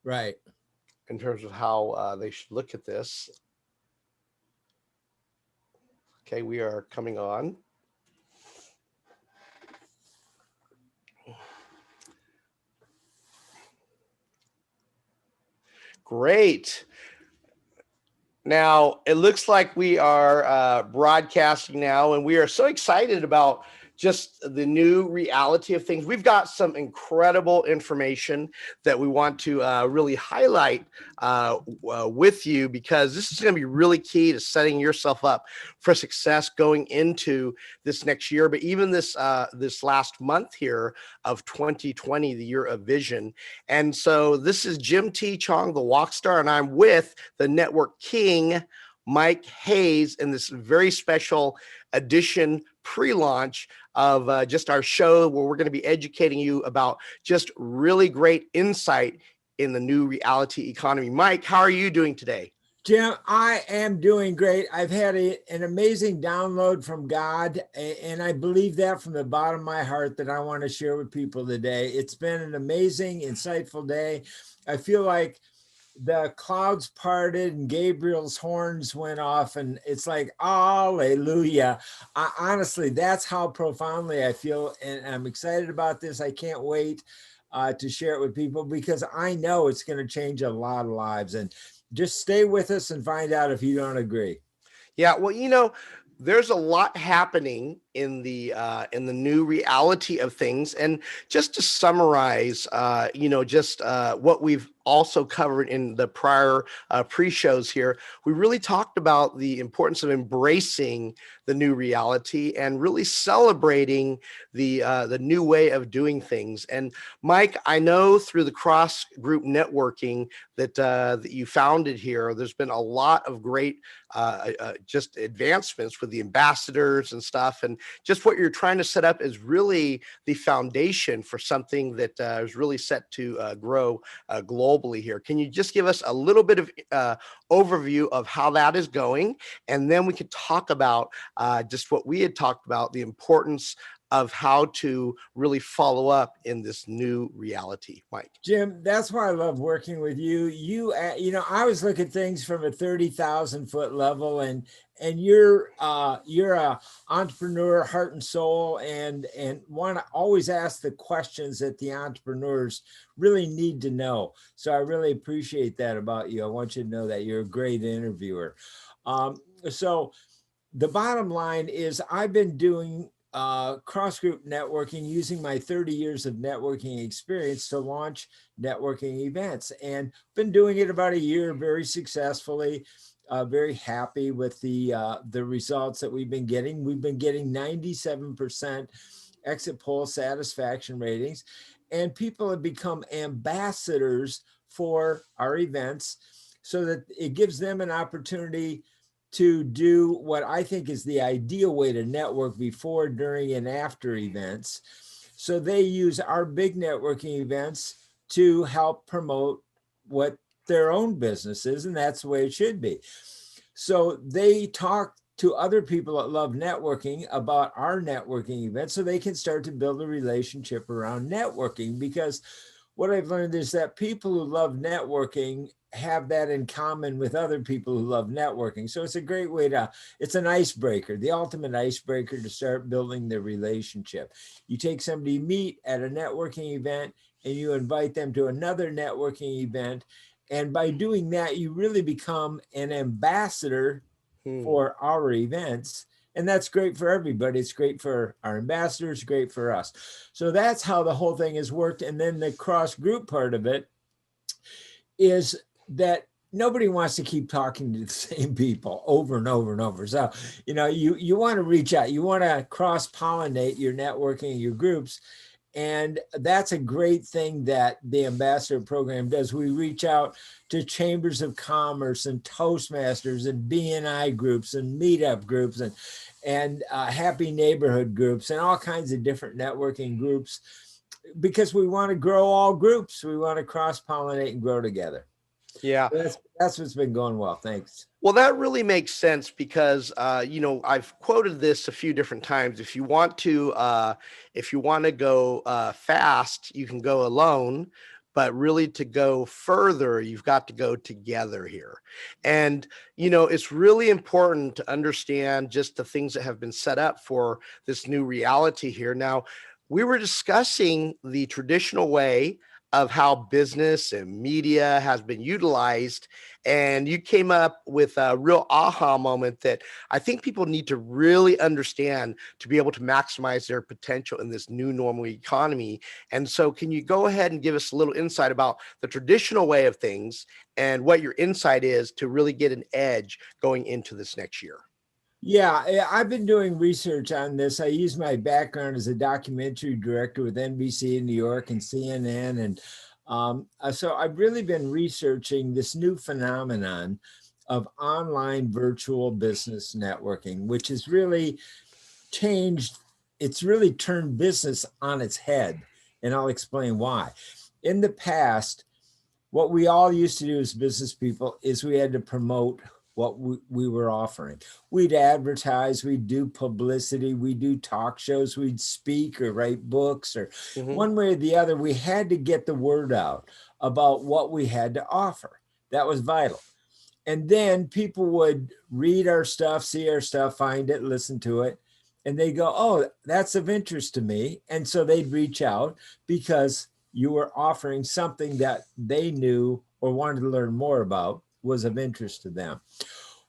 Right. in terms of how they should look at this. Okay, we are coming on. Great. Now, it looks like we are broadcasting now, and we are so excited about just the new reality of things. We've got some incredible information that we want to really highlight with you, because this is going to be really key to setting yourself up for success going into this next year, but even this last month here of 2020, the year of vision. And so this is Jim T. Chong, the Walk Star, and I'm with the Network King, Mike Hayes, in this very special edition pre-launch of just our show, where we're going to be educating you about just really great insight in the new reality economy. Mike, how are you doing today? Jim, I am doing great. I've had an amazing download from God, and I believe that from the bottom of my heart, that I want to share with people today. It's been an amazing, insightful day. I feel like the clouds parted and Gabriel's horns went off, and it's like, hallelujah. Honestly, that's how profoundly I feel, and I'm excited about this. I can't wait to share it with people, because I know it's going to change a lot of lives. And just stay with us and find out if you don't agree. Yeah, well, there's a lot happening in the new reality of things, and just to summarize, just what we've also covered in the prior pre-shows here, we really talked about the importance of embracing the new reality and really celebrating the new way of doing things. And Mike, I know through the cross group networking that you founded here, there's been a lot of great just advancements with the ambassadors and stuff, and just what you're trying to set up is really the foundation for something that is really set to grow globally here. Can you just give us a little bit of overview of how that is going, and then we could talk about just what we had talked about, the importance of how to really follow up in this new reality, Mike? Jim, that's why I love working with you. I always look at things from a 30,000-foot level, and you're a entrepreneur, heart and soul, and want to always ask the questions that the entrepreneurs really need to know. So I really appreciate that about you. I want you to know that you're a great interviewer. So the bottom line is, I've been doing cross group networking using my 30 years of networking experience to launch networking events, and been doing it about a year very successfully. Very happy with the results that we've been getting. We've been getting 97% exit poll satisfaction ratings, and people have become ambassadors for our events, so that it gives them an opportunity to do what I think is the ideal way to network before, during, and after events. So they use our big networking events to help promote what their own business is, and that's the way it should be. So they talk to other people that love networking about our networking events, so they can start to build a relationship around networking. Because what I've learned is that people who love networking have that in common with other people who love networking. So it's a great way it's an icebreaker, the ultimate icebreaker to start building the relationship. You take somebody you meet at a networking event and you invite them to another networking event. And by doing that, you really become an ambassador for our events. And that's great for everybody. It's great for our ambassadors, great for us. So that's how the whole thing has worked. And then the cross group part of it is that nobody wants to keep talking to the same people over and over and over. So, you want to reach out, you want to cross pollinate your networking, your groups. And that's a great thing that the ambassador program does. We reach out to chambers of commerce and Toastmasters and BNI groups and meetup groups and happy neighborhood groups and all kinds of different networking groups, because we want to grow all groups. We want to cross pollinate and grow together. Yeah. That's what's been going well. Thanks. Well, that really makes sense, because I've quoted this a few different times. If you want to go fast, you can go alone. but really to go further, you've got to go together here. And, it's really important to understand just the things that have been set up for this new reality here. Now, we were discussing the traditional way of how business and media has been utilized. And you came up with a real aha moment that I think people need to really understand to be able to maximize their potential in this new normal economy. And so, can you go ahead and give us a little insight about the traditional way of things and what your insight is to really get an edge going into this next year? Yeah, I've been doing research on this. I use my background as a documentary director with NBC in New York and CNN. And so I've really been researching this new phenomenon of online virtual business networking, which has really changed, it's really turned business on its head. And I'll explain why. In the past, what we all used to do as business people is we had to promote what we were offering. We'd advertise, we'd do publicity, we'd do talk shows, we'd speak or write books, or Mm-hmm. one way or the other, we had to get the word out about what we had to offer. That was vital. And then people would read our stuff, see our stuff, find it, listen to it, and they go, oh, that's of interest to me. And so they'd reach out because you were offering something that they knew or wanted to learn more about was of interest to them.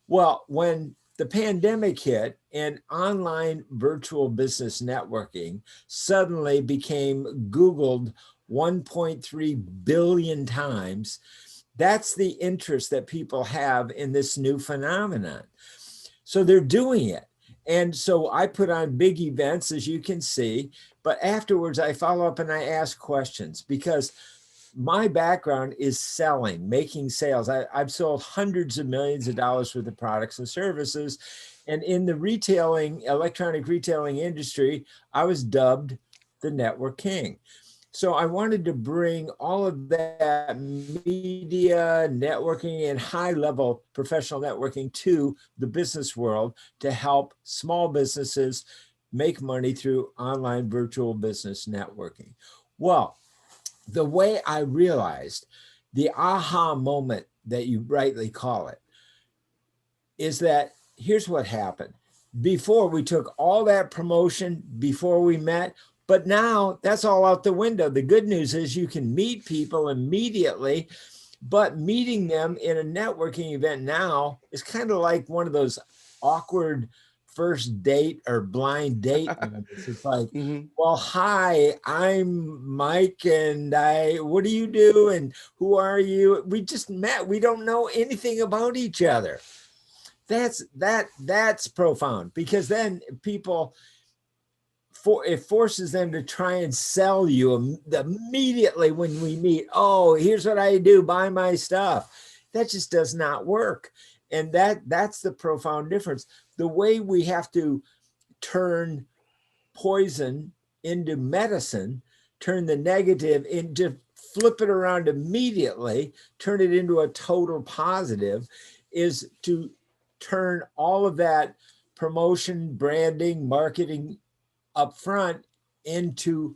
Well, when the pandemic hit and online virtual business networking suddenly became Googled 1.3 billion times, that's the interest that people have in this new phenomenon. So they're doing it. And so I put on big events, as you can see, but afterwards I follow up and I ask questions because my background is selling, making sales. I've sold hundreds of millions of dollars worth of products and services. And in the electronic retailing industry, I was dubbed the Network King. So I wanted to bring all of that media, networking, and high-level professional networking to the business world to help small businesses make money through online virtual business networking. Well, the way I realized the aha moment that you rightly call it is that here's what happened. Before we took all that promotion before we met, but now that's all out the window. The good news is you can meet people immediately, but meeting them in a networking event now is kind of like one of those awkward first date or blind date moments. It's like, Mm-hmm. well, hi, I'm Mike, and what do you do? And who are you? We just met. We don't know anything about each other. That's profound because then people, it forces them to try and sell you immediately when we meet. Oh, here's what I do, buy my stuff. That just does not work. And that's the profound difference. The way we have to turn poison into medicine, turn the negative into, flip it around immediately, turn it into a total positive, is to turn all of that promotion, branding, marketing up front into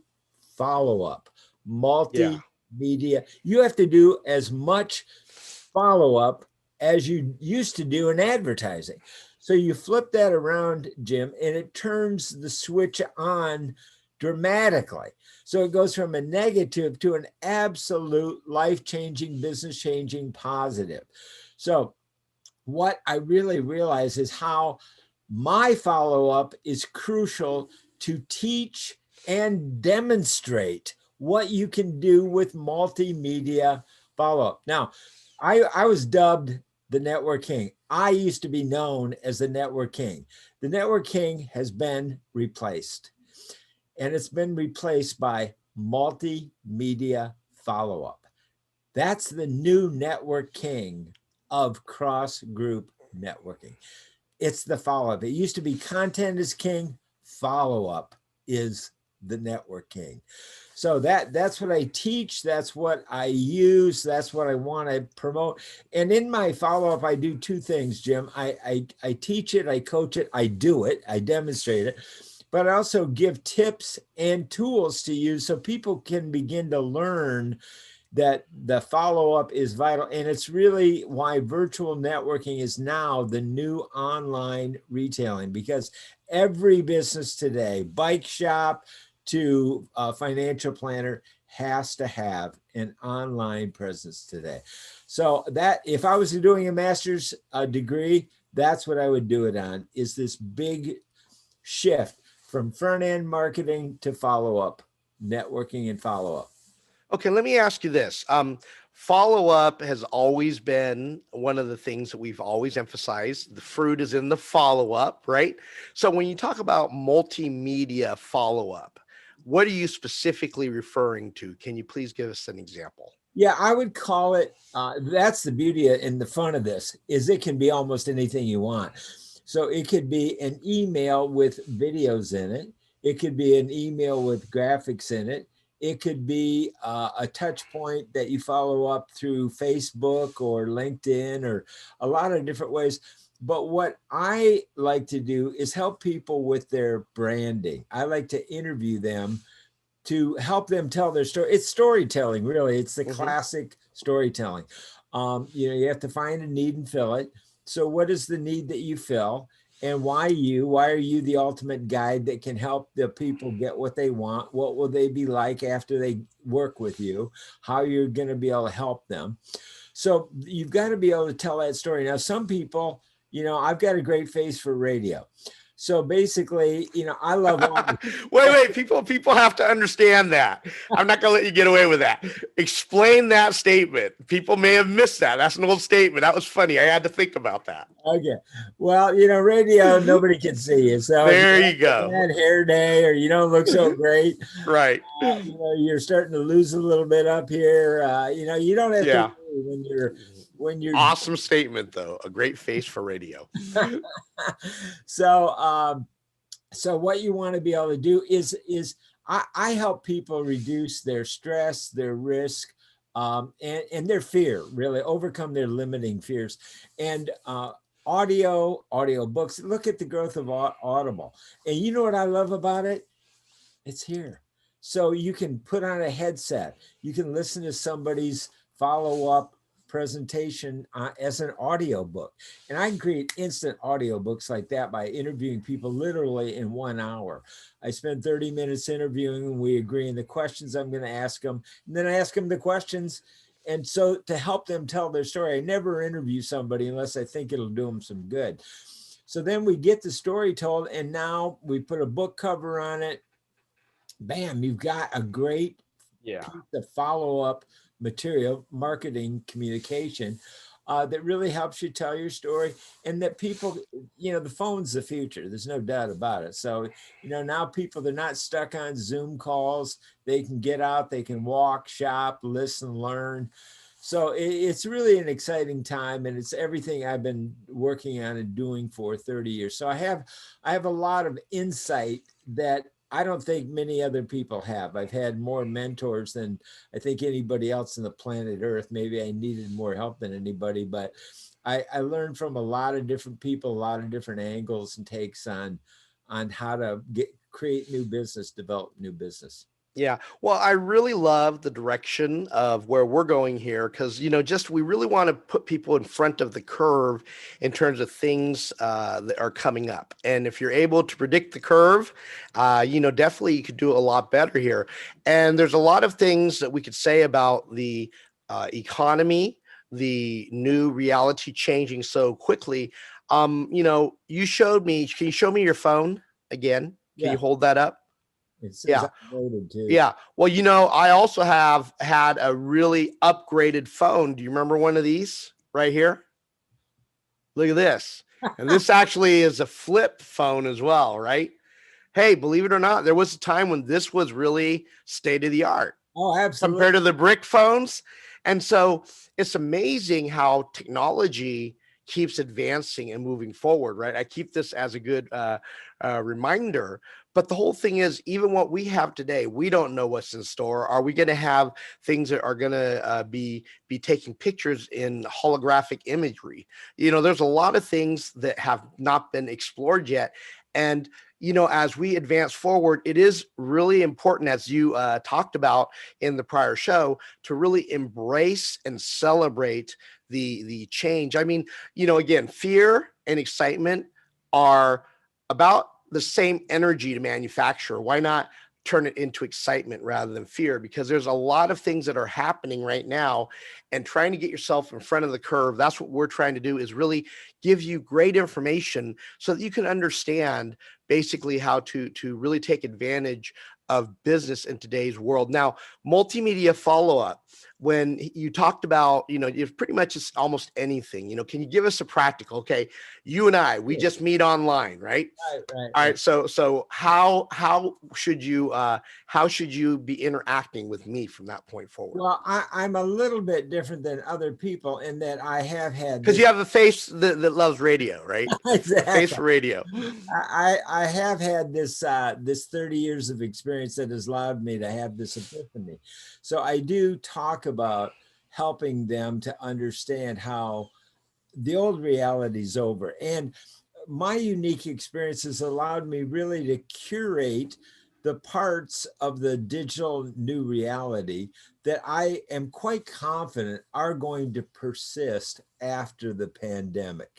follow-up, Yeah. multimedia. You have to do as much follow-up as you used to do in advertising. So you flip that around, Jim, and it turns the switch on dramatically. So it goes from a negative to an absolute life-changing, business-changing positive. So what I really realize is how my follow-up is crucial to teach and demonstrate what you can do with multimedia follow-up. Now, I was dubbed the Network King. I used to be known as the Network King. The Network King has been replaced, and it's been replaced by multimedia follow-up. That's the new Network King of cross-group networking. It's the follow-up. It used to be content is king, follow-up is the Network King. So that's what I teach. That's what I use. That's what I want to promote. And in my follow-up, I do two things, Jim. I teach it, I coach it, I do it, I demonstrate it, but I also give tips and tools to use so people can begin to learn that the follow-up is vital. And it's really why virtual networking is now the new online retailing, because every business today, bike shop to a financial planner, has to have an online presence today. So that if I was doing a master's degree, that's what I would do it on, is this big shift from front end marketing to follow up, networking and follow up. Okay, let me ask you this. Follow up has always been one of the things that we've always emphasized. The fruit is in the follow up, right? So when you talk about multimedia follow up, what are you specifically referring to? Can you please give us an example? Yeah, I would call it, that's the beauty and the fun of this, is it can be almost anything you want. So it could be an email with videos in it. It could be an email with graphics in it. It could be a touch point that you follow up through Facebook or LinkedIn or a lot of different ways. But what I like to do is help people with their branding. I like to interview them to help them tell their story. It's storytelling, really. It's the Hmm. classic storytelling. You have to find a need and fill it. So, what is the need that you fill, and why you? Why are you the ultimate guide that can help the people get what they want? What will they be like after they work with you? How you're going to be able to help them? So, you've got to be able to tell that story. Now, some people, I've got a great face for radio. So basically, I love all the Wait. People have to understand that. I'm not going to let you get away with that. Explain that statement. People may have missed that. That's an old statement. That was funny. I had to think about that. Okay. Well, radio, nobody can see you. So if you There have you a go. bad hair day or you don't look so great, Right. you're starting to lose a little bit up here. You don't have to Yeah. worry when you're Awesome statement, though. A great face for radio. so so what you want to be able to do is I help people reduce their stress, their risk, and their fear, really overcome their limiting fears. And audio books, look at the growth of Audible. And you know what I love about it? It's here. So you can put on a headset. You can listen to somebody's follow-up presentation as an audio book. And I can create instant audio books like that by interviewing people literally in 1 hour. I spend 30 minutes interviewing them. We agree on the questions I'm going to ask them. And then I ask them the questions. And so to help them tell their story, I never interview somebody unless I think it'll do them some good. So then we get the story told, and now we put a book cover on it. Bam, you've got a great Yeah. piece of follow-up material, marketing communication, that really helps you tell your story, and that people, the phone's the future. There's no doubt about it. So, now people, they're not stuck on Zoom calls. They can get out, they can walk, shop, listen, learn. So it's really an exciting time, and it's everything I've been working on and doing for 30 years. So I have a lot of insight that I don't think many other people have. I've had more mentors than I think anybody else on the planet Earth. Maybe I needed more help than anybody, but I learned from a lot of different people, a lot of different angles and takes on how to create new business, develop new business. Yeah. Well, I really love the direction of where we're going here because, just we really want to put people in front of the curve in terms of things that are coming up. And if you're able to predict the curve, definitely you could do a lot better here. And there's a lot of things that we could say about the economy, the new reality changing so quickly. You showed me, can you show me your phone again? Can you Yeah, hold that up? it says Yeah. uploaded too. Yeah. Well, I also have had a really upgraded phone. Do you remember one of these right here? Look at this. And this actually is a flip phone as well, right? Hey, believe it or not, there was a time when this was really state of the art Oh, compared absolutely. to the brick phones. And so it's amazing how technology keeps advancing and moving forward, right? I keep this as a good reminder. But the whole thing is, even what we have today, we don't know what's in store. Are we going to have things that are going to be taking pictures in holographic imagery? There's a lot of things that have not been explored yet. And as we advance forward, it is really important, as you talked about in the prior show, to really embrace and celebrate the change. I mean, again, fear and excitement are about the same energy to manufacture. Why not turn it into excitement rather than fear? Because there's a lot of things that are happening right now, and trying to get yourself in front of the curve. That's what we're trying to do, is really give you great information so that you can understand basically how to really take advantage of business in today's world. Now, multimedia follow-up, when you talked about, it's pretty much it's almost anything. Can you give us a practical? Okay, you and I, we Yeah. just meet online, right? Right, right, All right. right, so how should you be interacting with me from that point forward? Well, I'm a little bit different than other people in that I have had Because you this. have a face that loves radio, right? A face Exactly. for radio. I have had this this 30 years of experience that has allowed me to have this epiphany. So I do talk about helping them to understand how the old reality is over. And my unique experiences allowed me really to curate the parts of the digital new reality that I am quite confident are going to persist after the pandemic.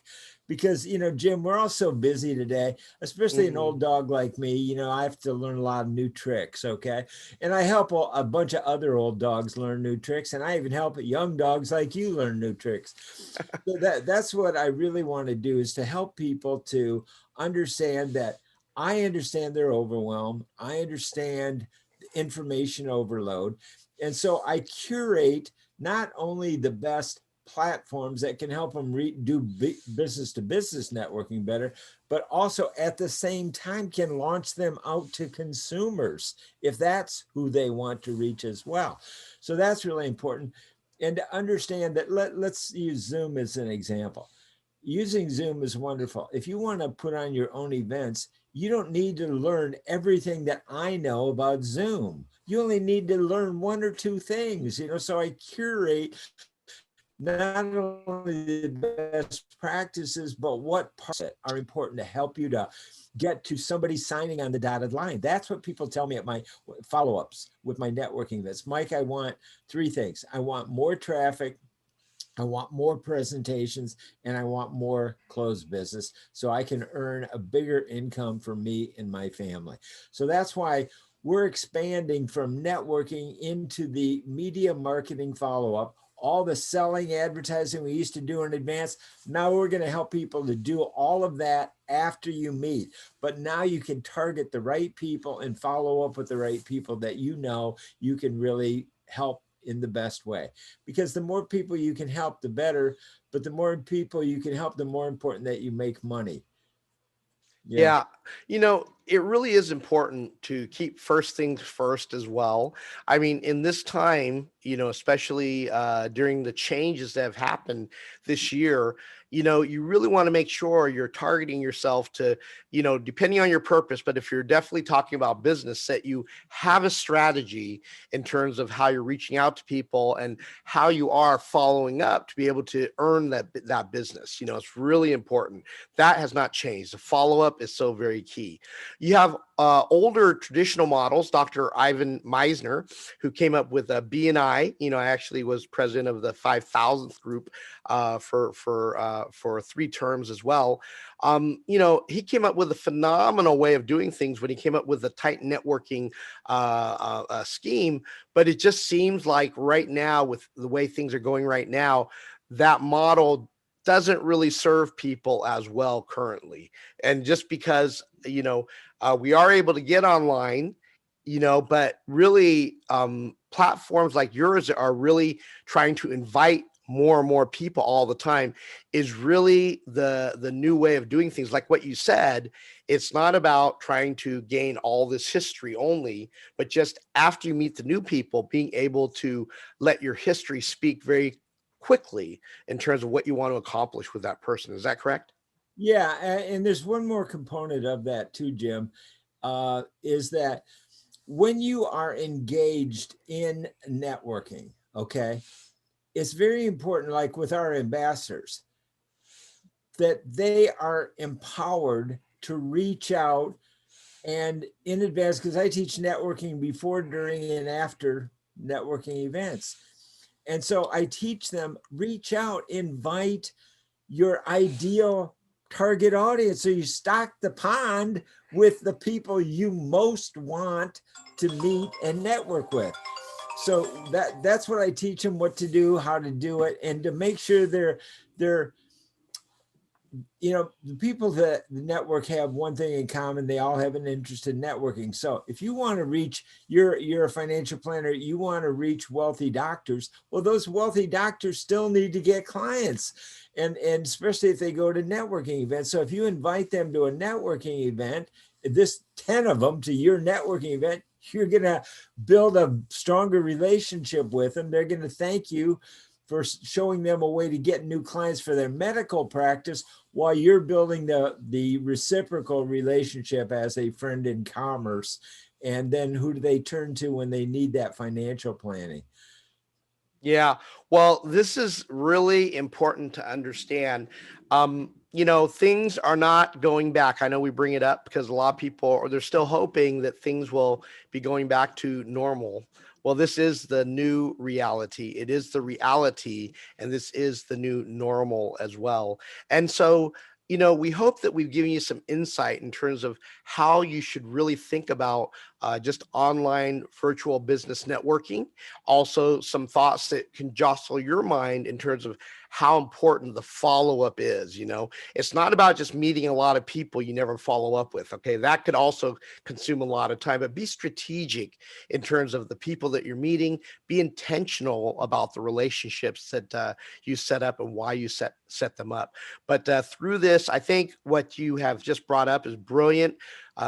Because, Jim, we're all so busy today, especially an Mhm. old dog like me. I have to learn a lot of new tricks. Okay. And I help a bunch of other old dogs learn new tricks. And I even help young dogs like you learn new tricks. So that's what I really want to do, is to help people to understand that I understand they're overwhelmed. I understand information overload. And so I curate not only the best platforms that can help them do business to business networking better, but also at the same time can launch them out to consumers if that's who they want to reach as well. So that's really important. And to understand that, let's use Zoom as an example. Using Zoom is wonderful. If you want to put on your own events, you don't need to learn everything that I know about Zoom. You only need to learn one or two things, so I curate not only the best practices, but what parts are important to help you to get to somebody signing on the dotted line. That's what people tell me at my follow-ups with my networking events. Mike, I want three things. I want more traffic, I want more presentations, and I want more closed business so I can earn a bigger income for me and my family. So that's why we're expanding from networking into the media marketing follow-up. All the selling, advertising we used to do in advance, now we're going to help people to do all of that after you meet. But now you can target the right people and follow up with the right people that you can really help in the best way. Because the more people you can help, the better. But the more people you can help, the more important that you make money. Yeah. Yeah, it really is important to keep first things first as well. I mean, in this time, especially during the changes that have happened this year, you really want to make sure you're targeting yourself to, depending on your purpose, but if you're definitely talking about business, that you have a strategy in terms of how you're reaching out to people and how you are following up to be able to earn that business. It's really important. That has not changed. The follow up is so very key. You have older traditional models, Dr. Ivan Meisner, who came up with a BNI. I actually was president of the 5,000th group for 3 terms as well. He came up with a phenomenal way of doing things when he came up with the tight networking scheme. But it just seems like right now, with the way things are going right now, that model doesn't really serve people as well currently. And just because, we are able to get online, but really platforms like yours are really trying to invite more and more people all the time, is really the new way of doing things. Like what you said, it's not about trying to gain all this history only, but just after you meet the new people, being able to let your history speak very quickly in terms of what you want to accomplish with that person. Is that correct? Yeah. And there's one more component of that too, Jim, is that when you are engaged in networking, okay, it's very important, like with our ambassadors, that they are empowered to reach out and in advance, because I teach networking before, during, and after networking events. And so I teach them, reach out, invite your ideal target audience. So you stock the pond with the people you most want to meet and network with. So that's what I teach them, what to do, how to do it, and to make sure they're the people that the network have one thing in common. They all have an interest in networking. So if you want to reach, you're a financial planner, you want to reach wealthy doctors. Well, those wealthy doctors still need to get clients. And especially if they go to networking events. So if you invite them to a networking event, this 10 of them to your networking event, you're going to build a stronger relationship with them. They're going to thank you for showing them a way to get new clients for their medical practice, while you're building the reciprocal relationship as a friend in commerce. And then who do they turn to when they need that financial planning? Yeah, well, this is really important to understand. Things are not going back. I know we bring it up because a lot of people, or they're still hoping that things will be going back to normal. Well, this is the new reality. It is the reality, and this is the new normal as well. And so, we hope that we've given you some insight in terms of how you should really think about just online virtual business networking. Also, some thoughts that can jostle your mind in terms of how important the follow up is. It's not about just meeting a lot of people you never follow up with. Okay, that could also consume a lot of time, but be strategic in terms of the people that you're meeting. Be intentional about the relationships that you set up and why you set them up. But through this, I think what you have just brought up is brilliant,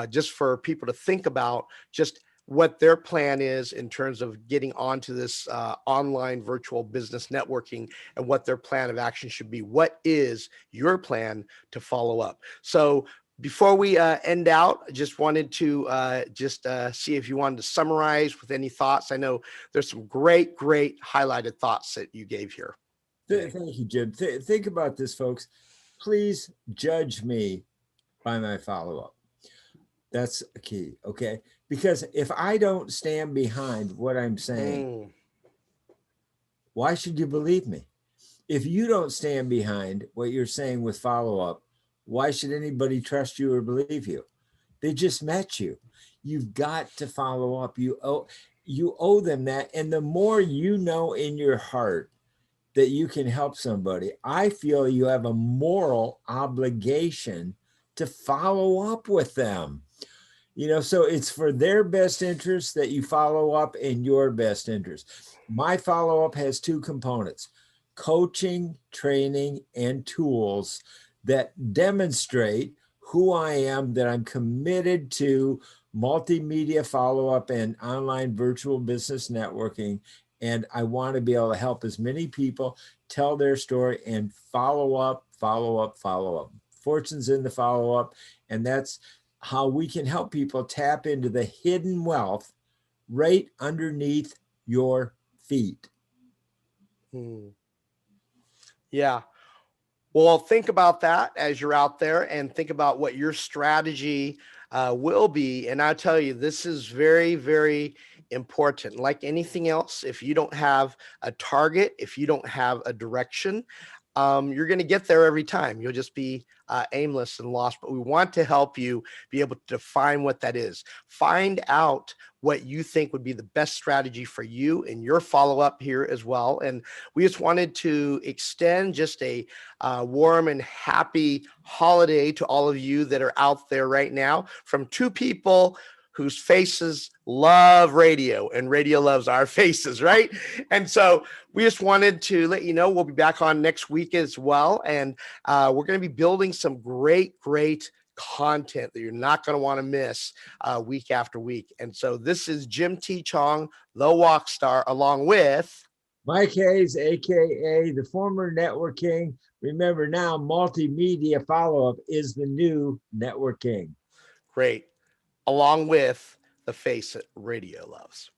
just for people to think about just what their plan is in terms of getting onto this online virtual business networking, and what their plan of action should be. What is your plan to follow up? So before we end out, I just wanted to see if you wanted to summarize with any thoughts. I know there's some great highlighted thoughts that you gave here today. Thank you, Jim. Think about this, folks. Please judge me by my follow-up. That's a key, okay? Because if I don't stand behind what I'm saying, why should you believe me? If you don't stand behind what you're saying with follow-up, why should anybody trust you or believe you? They just met you. You've got to follow up. You owe them that. And the more you know in your heart that you can help somebody, I feel you have a moral obligation to follow up with them. So it's for their best interest that you follow up, in your best interest. My follow up has two components: coaching, training, and tools that demonstrate who I am, that I'm committed to multimedia follow up and online virtual business networking. And I want to be able to help as many people tell their story and follow up, follow up, follow up. Fortune's in the follow up. And that's how we can help people tap into the hidden wealth right underneath your feet. Yeah. Well, think about that as you're out there, and think about what your strategy will be. And I tell you, this is very, very important. Like anything else, if you don't have a target, if you don't have a direction, you're going to get there every time. You'll just be aimless and lost. But we want to help you be able to define what that is. Find out what you think would be the best strategy for you and your follow up here as well. And we just wanted to extend just a warm and happy holiday to all of you that are out there right now, from two people whose faces love radio and radio loves our faces, right? And so we just wanted to let you know we'll be back on next week as well. And we're going to be building some great content that you're not going to want to miss week after week. And so this is Jim T. Chong, the Walk Star, along with Mike Hayes, AKA the former NetworKing. Remember now, multimedia follow-up is the new NetworKing. Great, along with the face that radio loves.